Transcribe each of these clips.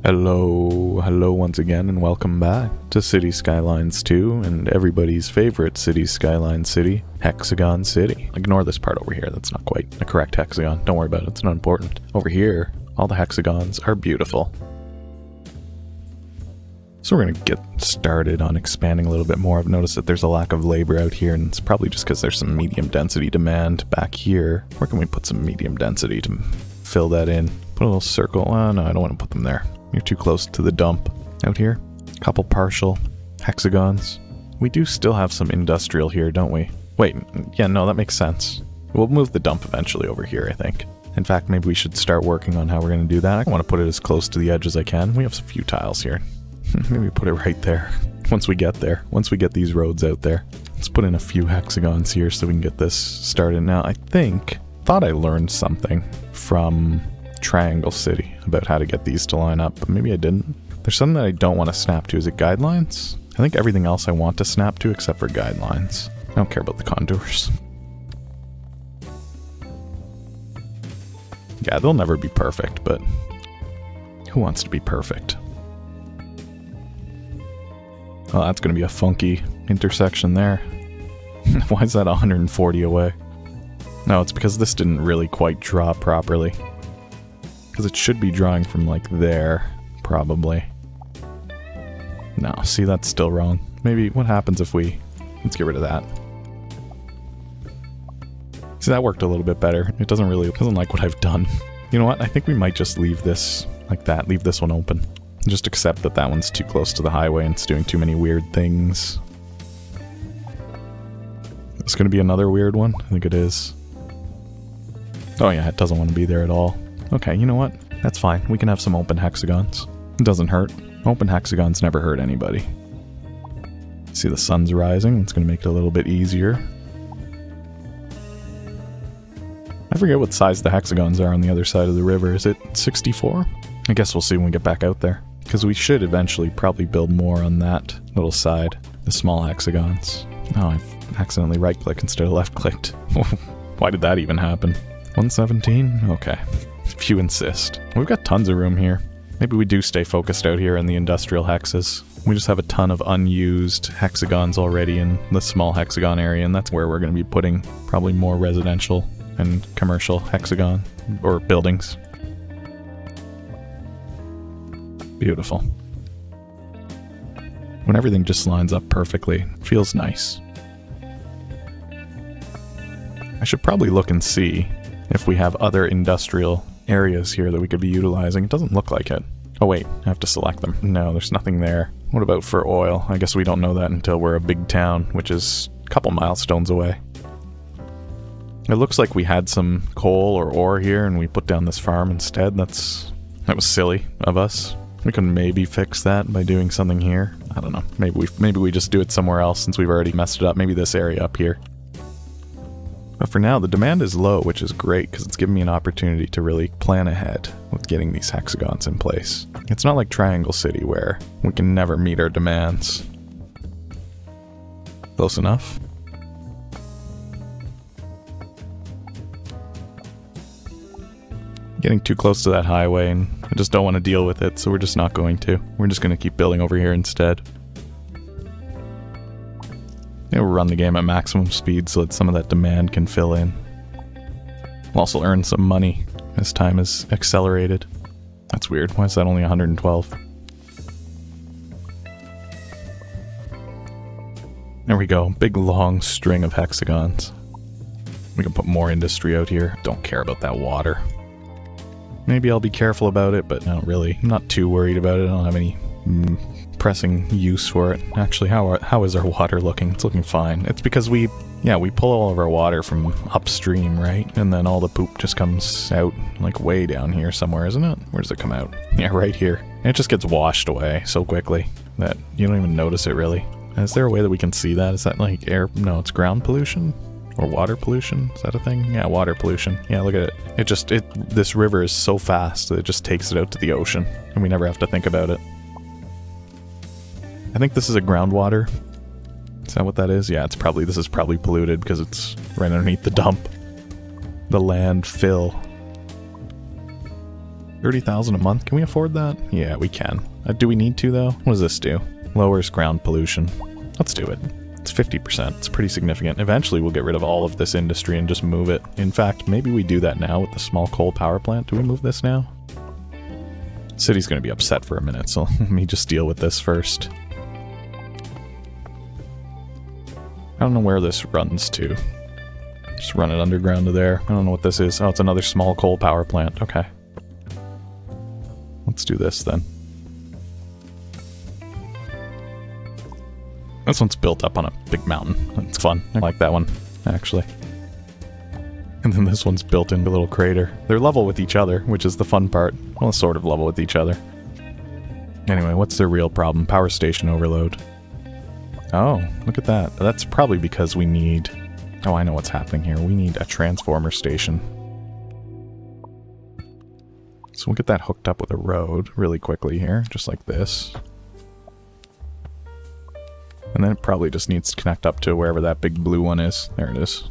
Hello once again, and welcome back to City Skylines 2 and everybody's favorite City Skylines city, Hexagon City. Ignore this part over here, that's not quite a correct hexagon. Don't worry about it, it's not important. Over here, all the hexagons are beautiful. So we're going to get started on expanding a little bit more. I've noticed that there's a lack of labor out here, and it's probably just because there's some medium density demand back here. Where can we put some medium density to fill that in? Put a little circle. Oh, no, I don't want to put them there. You're too close to the dump. Out here, a couple partial hexagons. We do still have some industrial here, don't we? Wait, yeah, no, that makes sense. We'll move the dump eventually over here, I think. In fact, maybe we should start working on how we're going to do that. I want to put it as close to the edge as I can. We have a few tiles here. Maybe put it right there. Once we get there. Once we get these roads out there. Let's put in a few hexagons here so we can get this started. Now, I thought I learned something from Triangle City about how to get these to line up, but maybe I didn't. There's something that I don't want to snap to. Is it guidelines? I think everything else I want to snap to except for guidelines. I don't care about the contours. Yeah, they'll never be perfect, but who wants to be perfect? Well, that's going to be a funky intersection there. Why is that 140 away? No, it's because this didn't really quite draw properly. Because it should be drawing from like there, probably. No, see, that's still wrong. Maybe, what happens if we... Let's get rid of that. See, that worked a little bit better. It doesn't like what I've done. You know what? I think we might just leave this like that. Leave this one open. Just accept that that one's too close to the highway and it's doing too many weird things. It's going to be another weird one? I think it is. Oh yeah, it doesn't want to be there at all. Okay, you know what? That's fine. We can have some open hexagons. It doesn't hurt. Open hexagons never hurt anybody. See, the sun's rising. It's going to make it a little bit easier. I forget what size the hexagons are on the other side of the river. Is it 64? I guess we'll see when we get back out there. Because we should eventually probably build more on that little side. The small hexagons. Oh, I've accidentally right-clicked instead of left-clicked. Why did that even happen? 117? Okay. If you insist. We've got tons of room here. Maybe we do stay focused out here in the industrial hexes. We just have a ton of unused hexagons already in the small hexagon area, and that's where we're going to be putting probably more residential and commercial hexagon, or buildings. Beautiful. When everything just lines up perfectly, it feels nice. I should probably look and see if we have other industrial areas here that we could be utilizing. It doesn't look like it. Oh wait, I have to select them. No, there's nothing there. What about for oil? I guess we don't know that until we're a big town, which is a couple milestones away. It looks like we had some coal or ore here and we put down this farm instead. That was silly of us. We could maybe fix that by doing something here. I don't know. Maybe we just do it somewhere else since we've already messed it up. Maybe this area up here. But for now, the demand is low, which is great because it's given me an opportunity to really plan ahead with getting these hexagons in place. It's not like Triangle City where we can never meet our demands. Close enough? Getting too close to that highway and I just don't want to deal with it, so we're just not going to. We're just going to keep building over here instead. We'll run the game at maximum speed so that some of that demand can fill in. We'll also earn some money as time is accelerated. That's weird. Why is that only 112? There we go. Big long string of hexagons. We can put more industry out here. Don't care about that water. Maybe I'll be careful about it, but not really. I'm not too worried about it. I don't have any pressing use for it. Actually, how is our water looking? It's looking fine. It's because we pull all of our water from upstream, right? And then all the poop just comes out like way down here somewhere, isn't it? Where does it come out? Yeah, right here. And it just gets washed away so quickly that you don't even notice it really. Is there a way that we can see that? Is that like air? No, it's ground pollution? Or water pollution? Is that a thing? Yeah, water pollution. Yeah, look at it. This river is so fast that it just takes it out to the ocean, and we never have to think about it. I think this is a groundwater. Is that what that is? Yeah, this is probably polluted because it's right underneath the dump. The landfill. 30,000 a month. Can we afford that? Yeah, we can. Do we need to, though? What does this do? Lowers ground pollution. Let's do it. It's 50%. It's pretty significant. Eventually, we'll get rid of all of this industry and just move it. In fact, maybe we do that now with the small coal power plant. Do we move this now? City's going to be upset for a minute, so let me just deal with this first. I don't know where this runs to. Just run it underground to there. I don't know what this is. Oh, it's another small coal power plant. Okay. Let's do this then. This one's built up on a big mountain. It's fun. I like that one, actually. And then this one's built into a little crater. They're level with each other, which is the fun part. Well, sort of level with each other. Anyway, what's their real problem? Power station overload. Oh, look at that. That's probably because we need... Oh, I know what's happening here. We need a transformer station. So we'll get that hooked up with a road really quickly here, just like this. And then it probably just needs to connect up to wherever that big blue one is. There it is.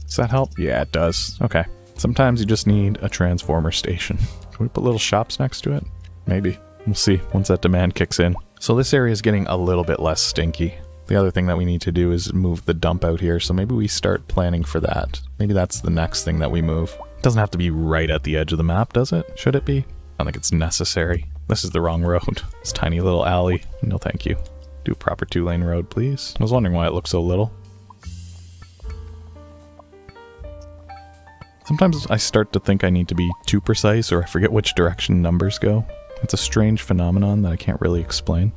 Does that help? Yeah, it does. Okay. Sometimes you just need a transformer station. Can we put little shops next to it? Maybe. We'll see once that demand kicks in. So this area is getting a little bit less stinky. The other thing that we need to do is move the dump out here, so maybe we start planning for that. Maybe that's the next thing that we move. It doesn't have to be right at the edge of the map, does it? Should it be? I don't think it's necessary. This is the wrong road. This tiny little alley. No thank you. Do a proper 2-lane road, please. I was wondering why it looks so little. Sometimes I start to think I need to be too precise, or I forget which direction numbers go. It's a strange phenomenon that I can't really explain.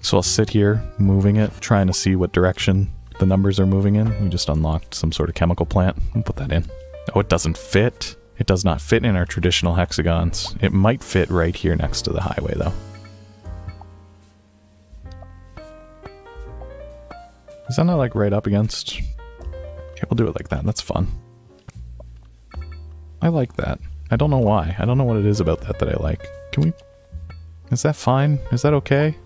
So I'll sit here, moving it, trying to see what direction the numbers are moving in. We just unlocked some sort of chemical plant. We'll put that in. Oh, it doesn't fit. It does not fit in our traditional hexagons. It might fit right here next to the highway, though. Is that not like right up against? Okay, we'll do it like that. That's fun. I like that. I don't know why. I don't know what it is about that that I like. Can we... Is that fine? Is that okay?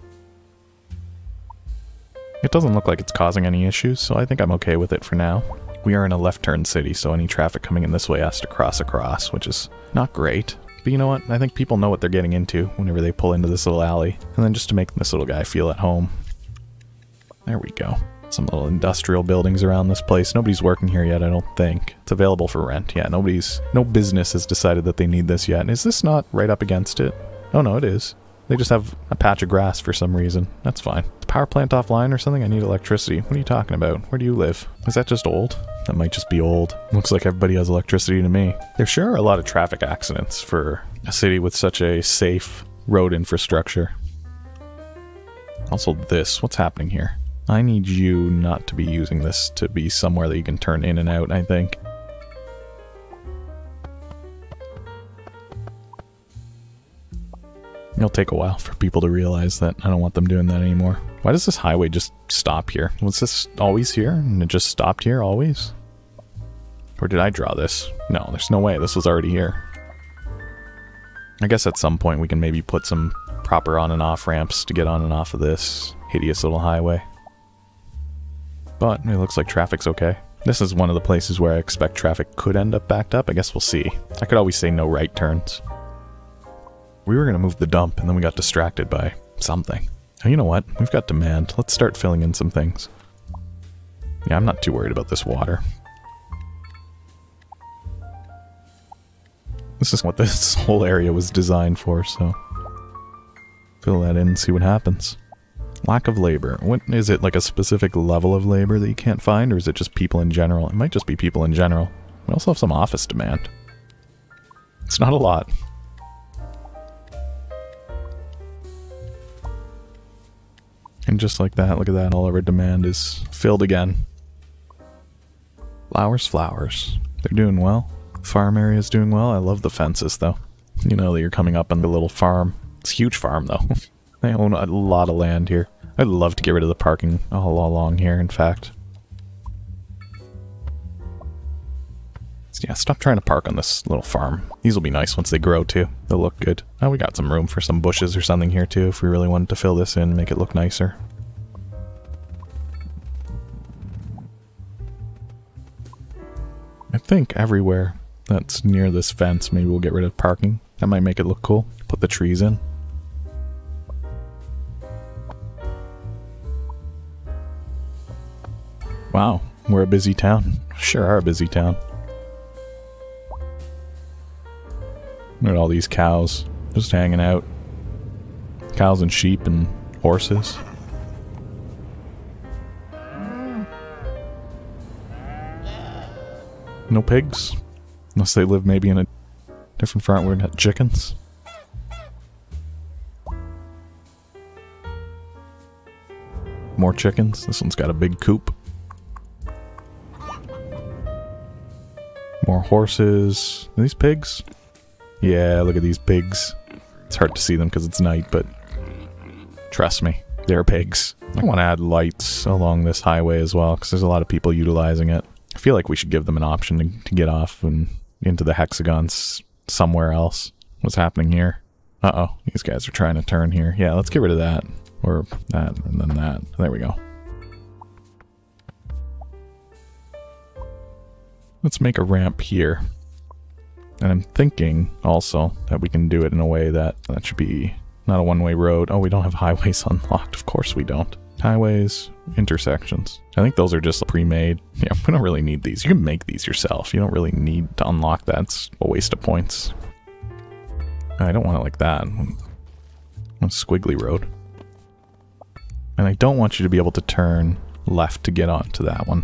It doesn't look like it's causing any issues, so I think I'm okay with it for now. We are in a left-turn city, so any traffic coming in this way has to cross across, which is not great. But you know what? I think people know what they're getting into whenever they pull into this little alley. And then just to make this little guy feel at home. There we go. Some little industrial buildings around this place. Nobody's working here yet, I don't think. It's available for rent. Yeah, no business has decided that they need this yet. Is this not right up against it? Oh no, it is. They just have a patch of grass for some reason. That's fine. Is the power plant offline or something? I need electricity. What are you talking about? Where do you live? Is that just old? That might just be old. Looks like everybody has electricity to me. There sure are a lot of traffic accidents for a city with such a safe road infrastructure. Also this, what's happening here? I need you not to be using this to be somewhere that you can turn in and out, I think. It'll take a while for people to realize that I don't want them doing that anymore. Why does this highway just stop here? Was this always here and it just stopped here always? Or did I draw this? No, there's no way. This was already here. I guess at some point we can maybe put some proper on and off ramps to get on and off of this hideous little highway. But it looks like traffic's okay. This is one of the places where I expect traffic could end up backed up. I guess we'll see. I could always say no right turns. We were going to move the dump, and then we got distracted by something. Oh, you know what? We've got demand. Let's start filling in some things. Yeah, I'm not too worried about this water. This is what this whole area was designed for, so... Fill that in and see what happens. Lack of labor. What is it, like a specific level of labor that you can't find, or is it just people in general? It might just be people in general. We also have some office demand. It's not a lot. And just like that, look at that, all of our demand is filled again. Flowers, flowers. They're doing well. Farm area is doing well. I love the fences, though. You know that you're coming up on the little farm. It's a huge farm, though. They own a lot of land here. I'd love to get rid of the parking all along here, in fact. So yeah, stop trying to park on this little farm. These will be nice once they grow, too. They'll look good. Oh, we got some room for some bushes or something here, too, if we really wanted to fill this in and make it look nicer. I think everywhere that's near this fence. Maybe we'll get rid of parking. That might make it look cool. Put the trees in. Wow, we're a busy town. Sure are a busy town. Look at all these cows just hanging out. Cows and sheep and horses. No pigs? Unless they live maybe in a different front where we had chickens. More chickens. This one's got a big coop. More horses. Are these pigs? Yeah, look at these pigs. It's hard to see them because it's night, but trust me, they're pigs. I want to add lights along this highway as well because there's a lot of people utilizing it. I feel like we should give them an option to get off and into the Hexagons somewhere else. What's happening here? Uh-oh, these guys are trying to turn here. Yeah, let's get rid of that. Or that, and then that. There we go. Let's make a ramp here. And I'm thinking also that we can do it in a way that should be not a one-way road. Oh, we don't have highways unlocked. Of course we don't. Highways, intersections. I think those are just pre-made. Yeah, we don't really need these. You can make these yourself. You don't really need to unlock that. It's a waste of points. I don't want it like that. A squiggly road. And I don't want you to be able to turn left to get onto that one.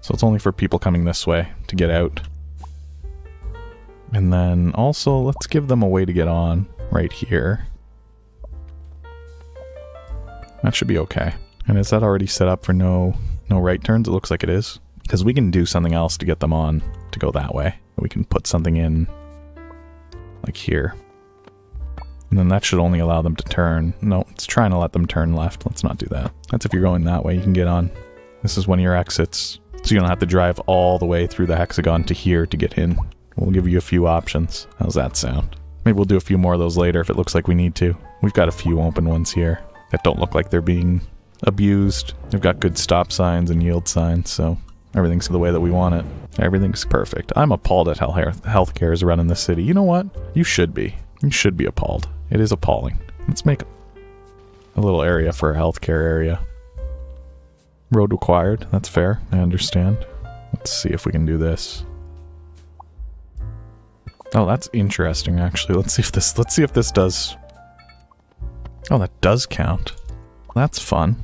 So it's only for people coming this way to get out. And then also, let's give them a way to get on right here. That should be okay. And is that already set up for no right turns? It looks like it is. Because we can do something else to get them on to go that way. We can put something in like here. And then that should only allow them to turn. No, it's trying to let them turn left. Let's not do that. That's if you're going that way, you can get on. This is one of your exits. So you don't have to drive all the way through the hexagon to here to get in. We'll give you a few options. How's that sound? Maybe we'll do a few more of those later if it looks like we need to. We've got a few open ones here that don't look like they're being abused. They've got good stop signs and yield signs, so everything's the way that we want it. Everything's perfect. I'm appalled at how healthcare is run in this city. You know what? You should be. You should be appalled. It is appalling. Let's make a little area for a healthcare area. Road required. That's fair. I understand. Let's see if we can do this. Oh, that's interesting, actually. Let's see if this does... Oh, that does count. That's fun.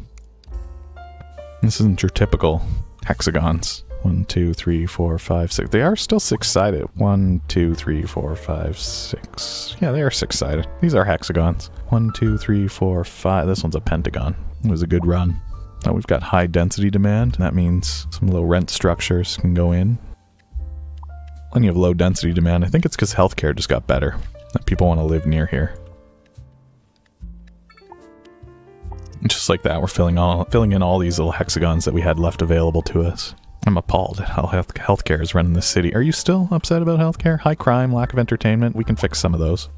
This isn't your typical hexagons. 1, 2, 3, 4, 5, 6. They are still 6-sided. 1, 2, 3, 4, 5, 6. Yeah, they are 6-sided. These are hexagons. 1, 2, 3, 4, 5. This one's a pentagon. It was a good run. Now we've got high density demand. That means some low rent structures can go in. Plenty of low density demand. I think it's because healthcare just got better. That people want to live near here. Just like that, we're filling in all these little hexagons that we had left available to us. I'm appalled at how healthcare is run in this city. Are you still upset about healthcare? High crime, lack of entertainment. We can fix some of those.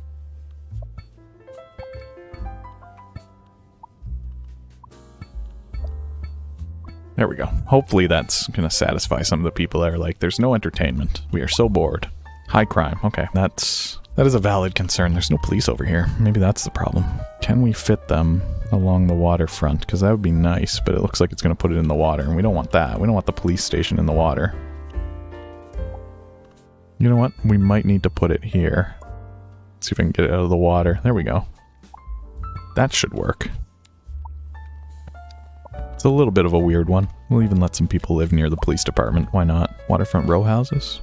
There we go. Hopefully that's going to satisfy some of the people that are like, there's no entertainment. We are so bored. High crime. Okay, that is a valid concern. There's no police over here. Maybe that's the problem. Can we fit them along the waterfront? Because that would be nice, but it looks like it's going to put it in the water, and we don't want that. We don't want the police station in the water. You know what? We might need to put it here. See if I can get it out of the water. There we go. That should work. It's a little bit of a weird one. We'll even let some people live near the police department. Why not? Waterfront row houses?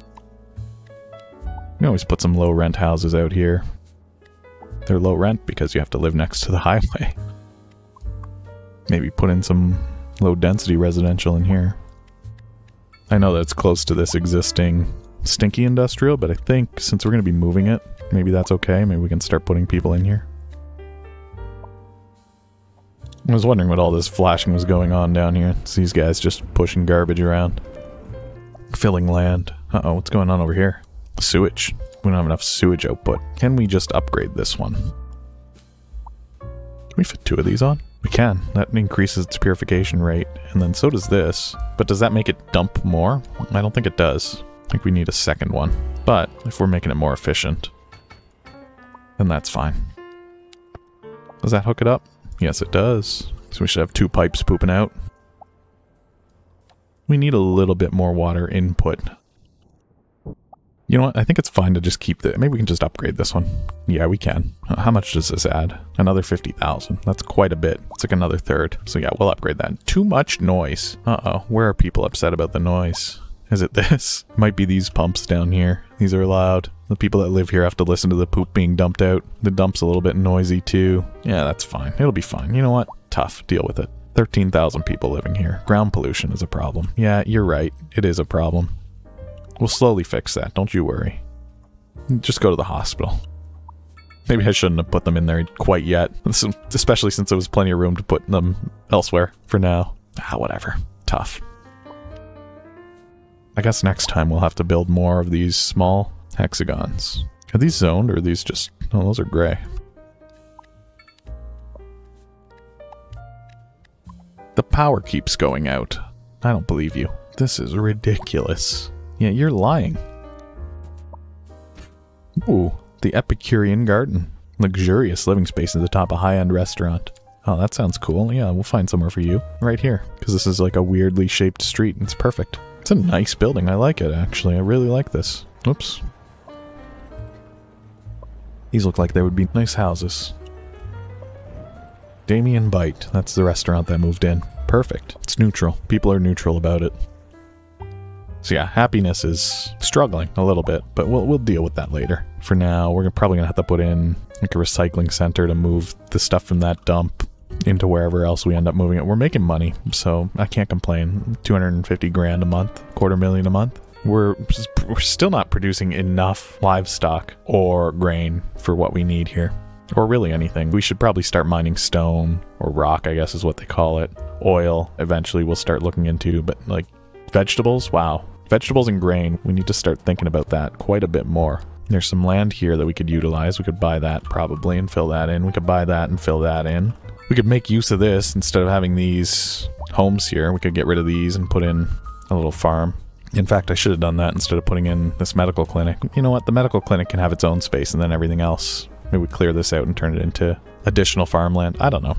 You can always put some low rent houses out here. They're low rent because you have to live next to the highway. Maybe put in some low density residential in here. I know that it's close to this existing stinky industrial, but I think since we're going to be moving it, maybe that's okay. Maybe we can start putting people in here. I was wondering what all this flashing was going on down here. It's these guys just pushing garbage around. Filling land. Uh-oh, what's going on over here? Sewage. We don't have enough sewage output. Can we just upgrade this one? Can we fit 2 of these on? We can. That increases its purification rate. And then so does this. But does that make it dump more? I don't think it does. think we need a second one. But if we're making it more efficient, then that's fine. Does that hook it up? Yes, it does. So we should have 2 pipes pooping out. We need a little bit more water input. You know what? I think it's fine to just keep the... Maybe we can just upgrade this one. Yeah, we can. How much does this add? Another 50,000. That's quite a bit. It's like another third. So yeah, we'll upgrade that. Too much noise. Uh-oh. Where are people upset about the noise? Is it this? Might be these pumps down here. These are loud. The people that live here have to listen to the poop being dumped out. The dump's a little bit noisy too. Yeah, that's fine. It'll be fine. You know what? Tough. Deal with it. 13,000 people living here. Ground pollution is a problem. Yeah, you're right. It is a problem. We'll slowly fix that. Don't you worry. Just go to the hospital. Maybe I shouldn't have put them in there quite yet. Especially since there was plenty of room to put them elsewhere for now. Ah, whatever. Tough. I guess next time we'll have to build more of these small hexagons. Are these zoned or are these just... Oh, those are gray. The power keeps going out. I don't believe you. This is ridiculous. Yeah, you're lying. Ooh, the Epicurean Garden. Luxurious living space at the top of a high-end restaurant. Oh, that sounds cool. Yeah, we'll find somewhere for you. Right here. Because this is like a weirdly shaped street. It's perfect. It's a nice building. I like it, actually. I really like this. Oops. These look like they would be nice houses. Damien Bite. That's the restaurant that moved in. Perfect. It's neutral. People are neutral about it. So yeah, happiness is struggling a little bit, but we'll deal with that later. For now, we're probably gonna have to put in like a recycling center to move the stuff from that dump into wherever else we end up moving it. We're making money, so I can't complain. 250 grand a month, $250,000 a month. We're still not producing enough livestock or grain for what we need here. Or really anything. We should probably start mining stone, or rock, I guess is what they call it. Oil, eventually we'll start looking into, but like vegetables, wow. Vegetables and grain, we need to start thinking about that quite a bit more. There's some land here that we could utilize. We could buy that probably and fill that in. We could buy that and fill that in. We could make use of this instead of having these homes here. We could get rid of these and put in a little farm. In fact, I should have done that instead of putting in this medical clinic. You know what? The medical clinic can have its own space and then everything else. Maybe we clear this out and turn it into additional farmland. I don't know.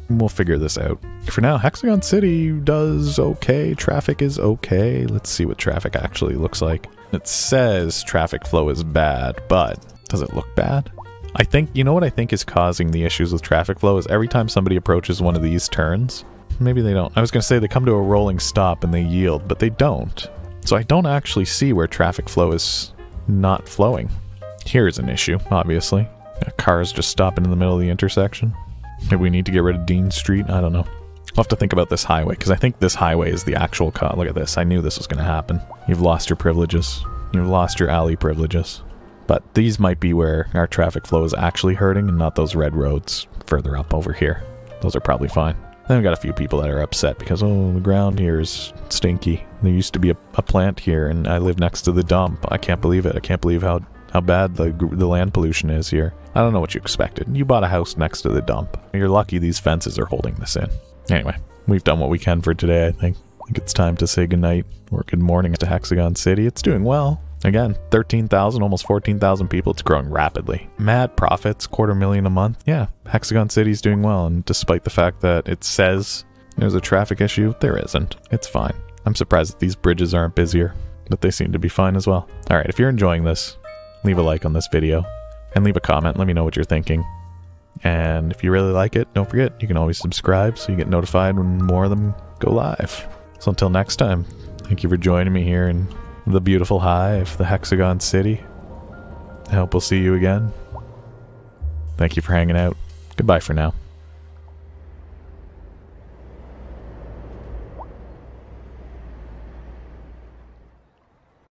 We'll figure this out. For now, Hexagon City does okay. Traffic is okay. Let's see what traffic actually looks like. It says traffic flow is bad, but does it look bad? I think, you know what I think is causing the issues with traffic flow is every time somebody approaches one of these turns, maybe they don't. I was going to say they come to a rolling stop and they yield, but they don't. So I don't actually see where traffic flow is not flowing. Here's an issue, obviously. Cars just stopping in the middle of the intersection. Maybe we need to get rid of Dean Street. I don't know. We'll have to think about this highway, because I think this highway is the actual cause. Look at this. I knew this was going to happen. You've lost your privileges. You've lost your alley privileges. But these might be where our traffic flow is actually hurting, and not those red roads further up over here. Those are probably fine. Then we got a few people that are upset because, oh, the ground here is stinky. There used to be a plant here, and I live next to the dump. I can't believe it. I can't believe how bad the land pollution is here. I don't know what you expected. You bought a house next to the dump. You're lucky these fences are holding this in. Anyway, we've done what we can for today, I think. I think it's time to say goodnight or good morning to Hexagon City. It's doing well. Again, 13,000, almost 14,000 people. It's growing rapidly. Mad profits, $250,000 a month. Yeah, Hexagon City's doing well, and despite the fact that it says there's a traffic issue, there isn't. It's fine. I'm surprised that these bridges aren't busier, but they seem to be fine as well. Alright, if you're enjoying this, leave a like on this video, and leave a comment. Let me know what you're thinking. And if you really like it, don't forget, you can always subscribe so you get notified when more of them go live. So until next time, thank you for joining me here in the beautiful hive, the Hexagon City. I hope we'll see you again. Thank you for hanging out. Goodbye for now.